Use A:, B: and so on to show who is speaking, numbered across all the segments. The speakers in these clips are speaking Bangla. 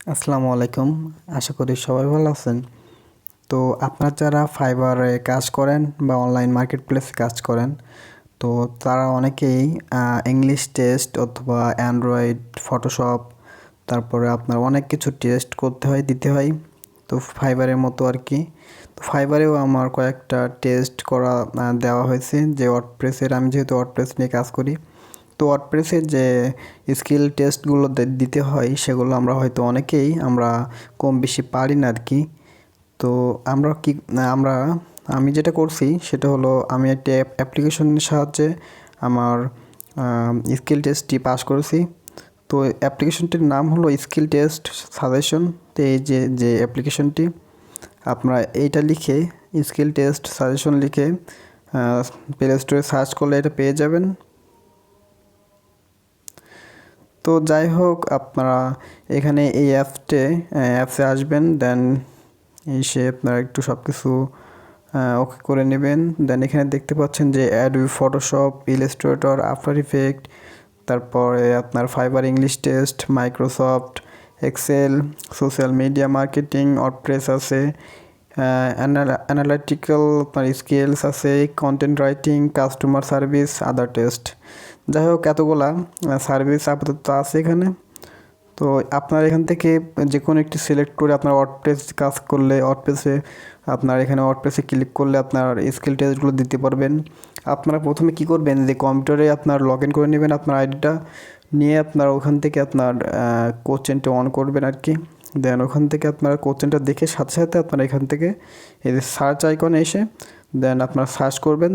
A: আসসালামু আলাইকুম। আশা করি সবাই ভালো আছেন। তো আপনারা যারা ফাইবারে কাজ করেন বা অনলাইন মার্কেট প্লেসে কাজ করেন, তো তারা অনেকেই ইংলিশ টেস্ট অথবা অ্যান্ড্রয়েড ফটোশপ, তারপরে আপনার অনেক কিছু টেস্ট করতে হয়, দিতে হয়। তো ফাইবারের মতো আর কি। তো ফাইবারেও আমার কয়েকটা টেস্ট করা দেওয়া হয়েছে, যে ওয়ার্ডপ্রেসের, আমি যেহেতু ওয়ার্ডপ্রেস নিয়ে কাজ করি। তো ওয়ার্ডপ্রেসের যে স্কিল টেস্টগুলো দিতে হয়, সেগুলো আমরা হয়তো অনেকেই আমরা কম বেশি পারি না আর কি। তো আমি যেটা করছি সেটা হলো, আমি একটা অ্যাপ্লিকেশনের সাহায্যে আমার স্কিল টেস্টটি পাস করেছি। তো অ্যাপ্লিকেশনটির নাম হলো স্কিল টেস্ট সাজেশন। তো এই যে অ্যাপ্লিকেশনটি, আপনারা এইটা লিখে, স্কিল টেস্ট সাজেশন লিখে প্লে স্টোরে সার্চ করলে এটা পেয়ে যাবেন। তো যাই হোক, আপনারা এখানে এই অ্যাপসে আসবেন, দেন এসে আপনারা একটু সব কিছু ওকে করে নেবেন। দেন এখানে দেখতে পাচ্ছেন যে Adobe Photoshop, Illustrator, After Effect, তারপরে আপনার Fiverr English test, Microsoft Excel, social media marketing, WordPress আছে, অ্যানালিটিক্যাল আপনার স্কিলস আছে, content writing, customer service, other test. যাই হোক, এতগুলা সার্ভিস আপাতত আছে এখানে। তো আপনার এখান থেকে যে কোনো একটি সিলেক্ট করে আপনার ওয়ার্ডপ্রেস কাজ করলে, ওয়ার্ডপ্রেসে ক্লিক করলে আপনার স্কিল টেস্টগুলো দিতে পারবেন। আপনারা প্রথমে কি করবেন, যে কম্পিউটারে আপনার লগ ইন করে নেবেন আপনার আইডিটা নিয়ে, আপনার ওখান থেকে আপনার কোশ্চেনটা অন করবেন আর কি। দেন ওখান থেকে আপনার কোশ্চেনটা দেখে সাথে সাথে আপনারা এখান থেকে এই যে সার্চ আইকনে এসে দেন আপনার সার্চ করবেন।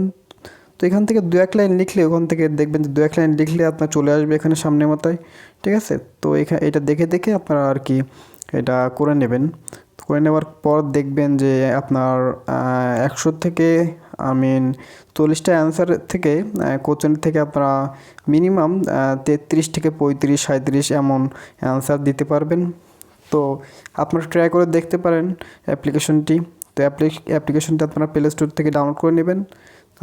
A: তো এখান থেকে দু এক লাইন লিখলে, ওখান থেকে দেখবেন যে দু এক লাইন লিখলে আপনার চলে আসবে এখানে সামনে মাথায়, ঠিক আছে। তো এটা দেখে দেখে আপনারা আর কি এটা করে নেবেন। করে নেওয়ার পর দেখবেন যে আপনার 100 থেকে 40টা অ্যান্সার থেকে, কোশ্চেন থেকে আপনারা মিনিমাম 33 থেকে 35, 37 এমন অ্যান্সার দিতে পারবেন। তো আপনারা ট্রাই করে দেখতে পারেন অ্যাপ্লিকেশনটি। তো অ্যাপ্লিকেশনটি আপনারা প্লে স্টোর থেকে ডাউনলোড করে নেবেন।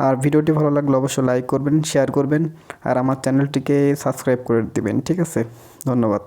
A: আর ভিডিওটি ভালো লাগলে অবশ্যই লাইক করবেন, শেয়ার করবেন, আর আমার চ্যানেলটিকে সাবস্ক্রাইব করে দিবেন, ঠিক আছে। ধন্যবাদ।